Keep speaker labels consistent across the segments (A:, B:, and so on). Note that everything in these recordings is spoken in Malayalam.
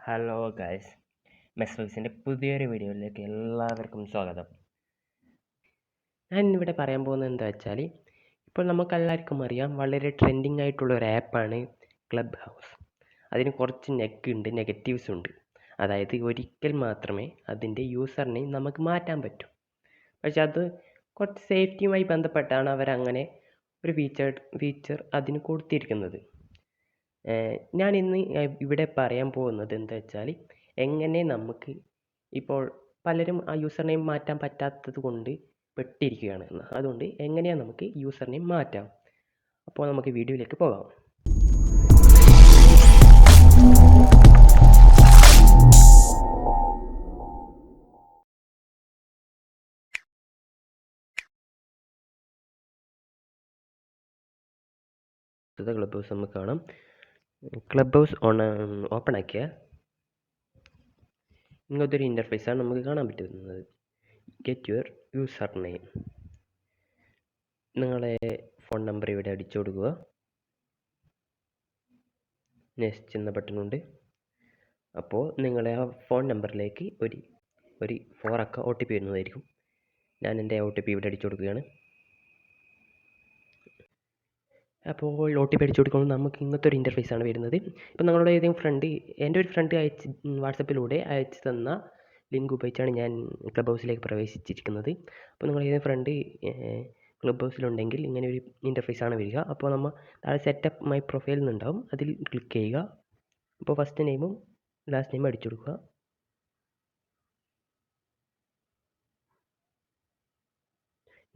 A: ഹലോ ഗൈസ്, മെസ്സേഴ്സിൻ്റെ പുതിയൊരു വീഡിയോയിലേക്ക് എല്ലാവർക്കും സ്വാഗതം. ഞാൻ ഇവിടെ പറയാൻ പോകുന്നത് എന്താ വെച്ചാൽ, ഇപ്പോൾ നമുക്കെല്ലാവർക്കും അറിയാം വളരെ ട്രെൻഡിങ് ആയിട്ടുള്ള ഒരു ആപ്പാണ് ക്ലബ് ഹൗസ്. അതിന് കുറച്ച് നെഗറ്റീവ്സ് ഉണ്ട്. അതായത് ഒരിക്കൽ മാത്രമേ അതിൻ്റെ യൂസർ നെയിം നമുക്ക് മാറ്റാൻ പറ്റൂ. പക്ഷെ അത് കുറച്ച് സേഫ്റ്റിയുമായി ബന്ധപ്പെട്ടാണ് അവരങ്ങനെ ഒരു ഫീച്ചർ അതിന് കൊടുത്തിരിക്കുന്നത്. ഞാൻ ഇന്ന് ഇവിടെ പറയാൻ പോകുന്നത് എന്താ വെച്ചാൽ, എങ്ങനെ നമുക്ക് ഇപ്പോൾ പലരും ആ യൂസർ നെയിം മാറ്റാൻ പറ്റാത്തത് കൊണ്ട് പെട്ടിരിക്കുകയാണ്. അതുകൊണ്ട് എങ്ങനെയാണ് നമുക്ക് യൂസർ നെയിം മാറ്റാം. അപ്പോൾ നമുക്ക് വീഡിയോയിലേക്ക് പോകാം. ക്ലബ് ഹൗസ് നമുക്ക് കാണാം. ക്ലബ് ഹൗസ് ഓപ്പൺ ആക്കിയാൽ ഇങ്ങനത്തെ ഒരു ഇൻ്റർഫേസാണ് നമുക്ക് കാണാൻ പറ്റുന്നത്. Get your user name. നിങ്ങളെ ഫോൺ നമ്പർ ഇവിടെ അടിച്ചു കൊടുക്കുക. നെക്സ്റ്റ് എന്ന ബട്ടണുണ്ട്. അപ്പോൾ നിങ്ങളെ ആ ഫോൺ നമ്പറിലേക്ക് ഒരു 4 അക്ക OTP വരുന്നതായിരിക്കും. ഞാൻ എൻ്റെ OTP ഇവിടെ അടിച്ചു കൊടുക്കുകയാണ്. അപ്പോൾ OTP അടിച്ചു കൊടുക്കുമ്പോൾ നമുക്ക് ഇങ്ങനത്തെ ഒരു ഇൻ്റർഫേസാണ് വരുന്നത്. ഇപ്പോൾ നിങ്ങളുടെ ഏതെങ്കിലും എൻ്റെ ഒരു ഫ്രണ്ട് വാട്സപ്പിലൂടെ അയച്ചു തന്ന ലിങ്ക് ഉപയോഗിച്ചാണ് ഞാൻ ക്ലബ് ഹൗസിലേക്ക് പ്രവേശിച്ചിരിക്കുന്നത്. അപ്പോൾ നിങ്ങൾ ഏതെങ്കിലും ഫ്രണ്ട് ക്ലബ് ഹൗസിലുണ്ടെങ്കിൽ ഇങ്ങനെ ഒരു ഇൻ്റർഫേസാണ് വരിക. അപ്പോൾ നമ്മൾ താഴെ സെറ്റപ്പ് മൈ പ്രൊഫൈൽ എന്നുണ്ടാവും, അതിൽ ക്ലിക്ക് ചെയ്യുക. അപ്പോൾ ഫസ്റ്റ് നെയിമും ലാസ്റ്റ് നെയിമും അടിച്ചു കൊടുക്കുക.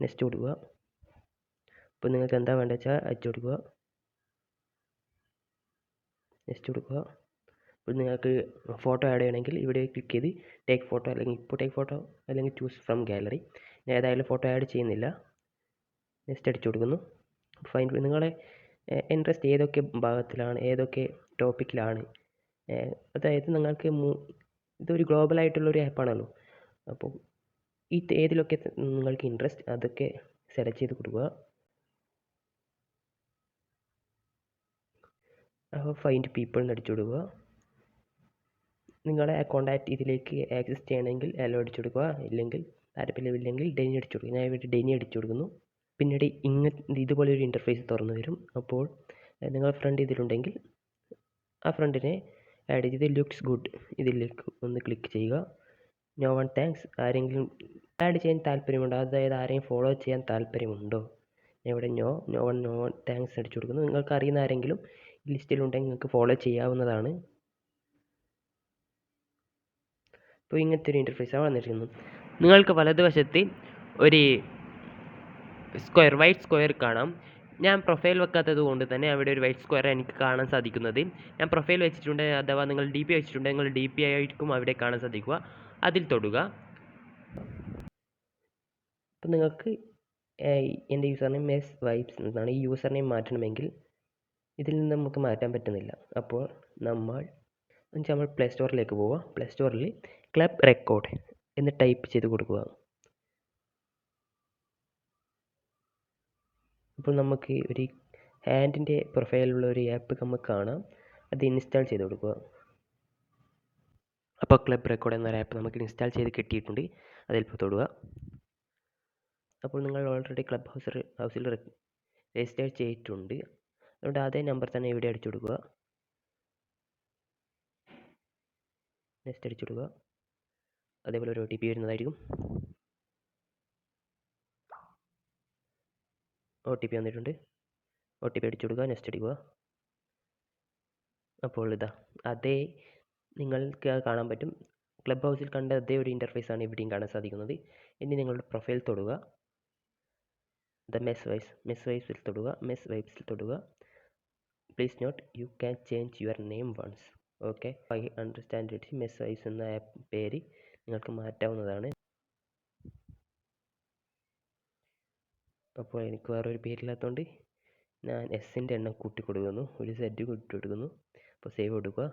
A: നെക്സ്റ്റ് കൊടുക്കുക. അപ്പോൾ നിങ്ങൾക്ക് എന്താ വേണ്ടത് വെച്ചാൽ അയച്ചു കൊടുക്കുക. നെക്സ്റ്റ് കൊടുക്കുക. അപ്പോൾ നിങ്ങൾക്ക് ഫോട്ടോ ആഡ് ചെയ്യണമെങ്കിൽ ഇവിടെ ക്ലിക്ക് ചെയ്ത് ടേക്ക് ഫോട്ടോ അല്ലെങ്കിൽ ചൂസ് ഫ്രം ഗാലറി. ഞാൻ ഏതായാലും ഫോട്ടോ ആഡ് ചെയ്യുന്നില്ല. നെക്സ്റ്റ് അടിച്ചു കൊടുക്കുന്നു. ഫൈൻ. നിങ്ങളെ ഇൻട്രസ്റ്റ് ഏതൊക്കെ ഭാഗത്തിലാണ്, ഏതൊക്കെ ടോപ്പിക്കിലാണ്, അതായത് നിങ്ങൾക്ക് ഇതൊരു ഗ്ലോബലായിട്ടുള്ളൊരു ആപ്പാണല്ലോ. അപ്പോൾ ഏതിലൊക്കെ നിങ്ങൾക്ക് ഇൻട്രസ്റ്റ് അതൊക്കെ സെലക്ട് ചെയ്ത് കൊടുക്കുക. ഫൈൻഡ് പീപ്പിൾ എന്ന് അടിച്ചു കൊടുക്കുക. നിങ്ങളെ കോൺടാക്റ്റ് ഇതിലേക്ക് ആക്സസ് ചെയ്യണമെങ്കിൽ അലോ അടിച്ചു കൊടുക്കുക, ഇല്ലെങ്കിൽ താല്പര്യമില്ലെങ്കിൽ ഡെനി അടിച്ചു കൊടുക്കുക. ഞാൻ ഇവിടെ ഡെനി അടിച്ചു കൊടുക്കുന്നു. പിന്നീട് ഇതുപോലൊരു ഇൻ്റർഫേസ് തുറന്നു വരും. അപ്പോൾ നിങ്ങളുടെ ഫ്രണ്ട് ഇതിലുണ്ടെങ്കിൽ ആ ഫ്രണ്ടിനെ ആഡ് ചെയ്ത് ലുക്സ് ഗുഡ് ഇതിലേക്ക് ഒന്ന് ക്ലിക്ക് ചെയ്യുക. No one thanks. ആരെങ്കിലും ആഡ് ചെയ്യാൻ താല്പര്യമുണ്ടോ, അതായത് ആരെയും ഫോളോ ചെയ്യാൻ താല്പര്യമുണ്ടോ? ഇവിടെ നോ വൺ താങ്ക്സ് അടിച്ചു കൊടുക്കുന്നു. നിങ്ങൾക്ക് അറിയുന്ന ആരെങ്കിലും ഈ ലിസ്റ്റിലുണ്ടെങ്കിൽ നിങ്ങൾക്ക് ഫോളോ ചെയ്യാവുന്നതാണ്. അപ്പോൾ ഇങ്ങനത്തെ ഒരു ഇൻ്റർഫേസാണ് വന്നിരിക്കുന്നത്. നിങ്ങൾക്ക് വലതുവശത്ത് ഒരു വൈറ്റ് സ്ക്വയർ കാണാം. ഞാൻ പ്രൊഫൈൽ വെക്കാത്തത് കൊണ്ട് തന്നെ അവിടെ ഒരു വൈറ്റ് സ്ക്വയർ എനിക്ക് കാണാൻ സാധിക്കുന്നത്. ഞാൻ പ്രൊഫൈൽ വെച്ചിട്ടുണ്ട്, അഥവാ നിങ്ങൾ DP വെച്ചിട്ടുണ്ട്, നിങ്ങൾ DP ആയിരിക്കും അവിടെ കാണാൻ സാധിക്കുക. അതിൽ തൊടുക. അപ്പം നിങ്ങൾക്ക് എൻ്റെ യൂസർ നെയിം വൈബ്സ് എന്നാണ്. ഈ യൂസർ നെയിം മാറ്റണമെങ്കിൽ ഇതിൽ നിന്ന് നമുക്ക് മാറ്റാൻ പറ്റുന്നില്ല. അപ്പോൾ നമ്മൾ പ്ലേ സ്റ്റോറിലേക്ക് പോവുക. പ്ലേ സ്റ്റോറിൽ ക്ലബ് റെക്കോർഡ് എന്ന് ടൈപ്പ് ചെയ്ത് കൊടുക്കുക. അപ്പോൾ നമുക്ക് ഒരു ഹാൻഡിൻ്റെ പ്രൊഫൈലുള്ള ഒരു ആപ്പ് നമുക്ക് കാണാം, അത് ഇൻസ്റ്റാൾ ചെയ്ത് കൊടുക്കുക. അപ്പോൾ ക്ലബ് റെക്കോർഡ് എന്നൊരു ആപ്പ് നമുക്ക് ഇൻസ്റ്റാൾ ചെയ്ത് കിട്ടിയിട്ടുണ്ട്, അതിലിപ്പോൾ തൊടുക. അപ്പോൾ നിങ്ങൾ ഓൾറെഡി ക്ലബ് ഹൗസിൽ രജിസ്റ്റർ ചെയ്തിട്ടുണ്ട്. അതുകൊണ്ട് അതേ നമ്പർ തന്നെ ഇവിടെ അടിച്ചു കൊടുക്കുക. നെക്സ്റ്റ് അടിച്ചു കൊടുക്കുക. അതേപോലെ ഒരു OTP വരുന്നതായിരിക്കും. OTP വന്നിട്ടുണ്ട്. OTP അടിച്ചു കൊടുക്കുക. നെക്സ്റ്റ് അടിക്കുക. അപ്പോൾ അതേ നിങ്ങൾക്ക് കാണാൻ പറ്റും. ക്ലബ് ഹൗസിൽ കണ്ട അതേ ഒരു ഇൻ്റർഫേസാണ് ഇവിടെയും കാണാൻ സാധിക്കുന്നത്. ഇനി നിങ്ങളുടെ പ്രൊഫൈൽ തൊടുക. മെസ് വൈബ്സിൽ തൊടുക. Please note you can change your name once. Okay, I understand it. Mess Vibes എന്ന പേര് നിങ്ങൾക്ക് മാറ്റാവുന്നതാണ്. അപ്പോൾ എനിക്ക് വേറൊരു പേരില്ലാത്തതുകൊണ്ട് ഞാൻ എസ്സിൻ്റെ എണ്ണം കൂട്ടി കൊടുക്കുന്നു, ഒരു Z കൂട്ടി കൊടുക്കുന്നു. അപ്പോൾ സേവ് കൊടുക്കുക.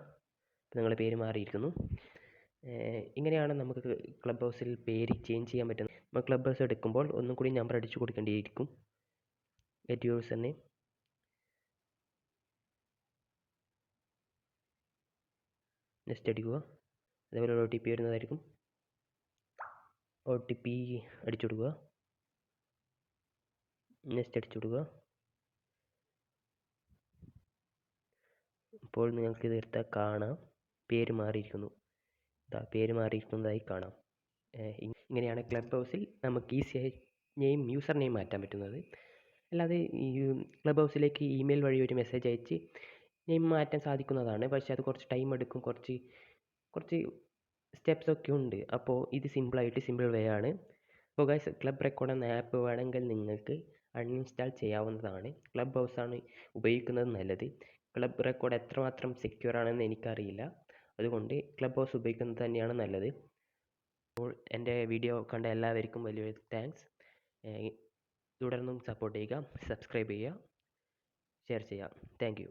A: നിങ്ങളുടെ പേര് മാറിയിരിക്കുന്നു. ഇങ്ങനെയാണ് നമുക്ക് ക്ലബ് ഹൗസിൽ പേര് ചേഞ്ച് ചെയ്യാൻ പറ്റുന്നത്. നമ്മൾ ക്ലബ് ഹൗസ് എടുക്കുമ്പോൾ ഒന്നും കൂടി നമ്പർ അടിച്ചു കൊടുക്കേണ്ടിയിരിക്കും. Get user name. നെക്സ്റ്റ് അടിക്കുക. അതേപോലെ ഒരു OTP വരുന്നതായിരിക്കും. OTP അടിച്ചു കൊടുക്കുക. നെക്സ്റ്റ് അടിച്ചു കൊടുക്കുക. ഇപ്പോൾ നിങ്ങൾക്ക് ഇത് കാണാം, പേര് മാറിയിരിക്കുന്നു. പേര് മാറിയിരിക്കുന്നതായി കാണാം. ഇങ്ങനെയാണ് ക്ലബ് ഹൗസിൽ നമുക്ക് ഈസിയായി യൂസർ നെയിം മാറ്റാൻ പറ്റുന്നത്. അല്ലാതെ ഈ ക്ലബ് ഹൗസിലേക്ക് ഇമെയിൽ വഴി ഒരു മെസ്സേജ് അയച്ച് നെയിം മാറ്റാൻ സാധിക്കുന്നതാണ്. പക്ഷേ അത് കുറച്ച് ടൈം എടുക്കും, കുറച്ച് സ്റ്റെപ്സ് ഒക്കെ ഉണ്ട്. അപ്പോൾ ഇത് സിമ്പിൾ വേ ആണ്. അപ്പോൾ ഗൈസ്, ക്ലബ് റെക്കോർഡ് എന്ന ആപ്പ് വേണമെങ്കിൽ നിങ്ങൾക്ക് അൺഇൻസ്റ്റാൾ ചെയ്യാവുന്നതാണ്. ക്ലബ് ഹൗസാണ് ഉപയോഗിക്കുന്നത് നല്ലത്. ക്ലബ് റെക്കോർഡ് എത്രമാത്രം സെക്യൂർ ആണെന്ന് എനിക്കറിയില്ല. അതുകൊണ്ട് ക്ലബ് ഹൗസ് ഉപയോഗിക്കുന്നത് തന്നെയാണ് നല്ലത്. അപ്പോൾ എൻ്റെ വീഡിയോ കണ്ട എല്ലാവർക്കും വലിയൊരു താങ്ക്സ്. തുടർന്നും സപ്പോർട്ട് ചെയ്യുക, സബ്സ്ക്രൈബ് ചെയ്യുക, ഷെയർ ചെയ്യുക. Thank you.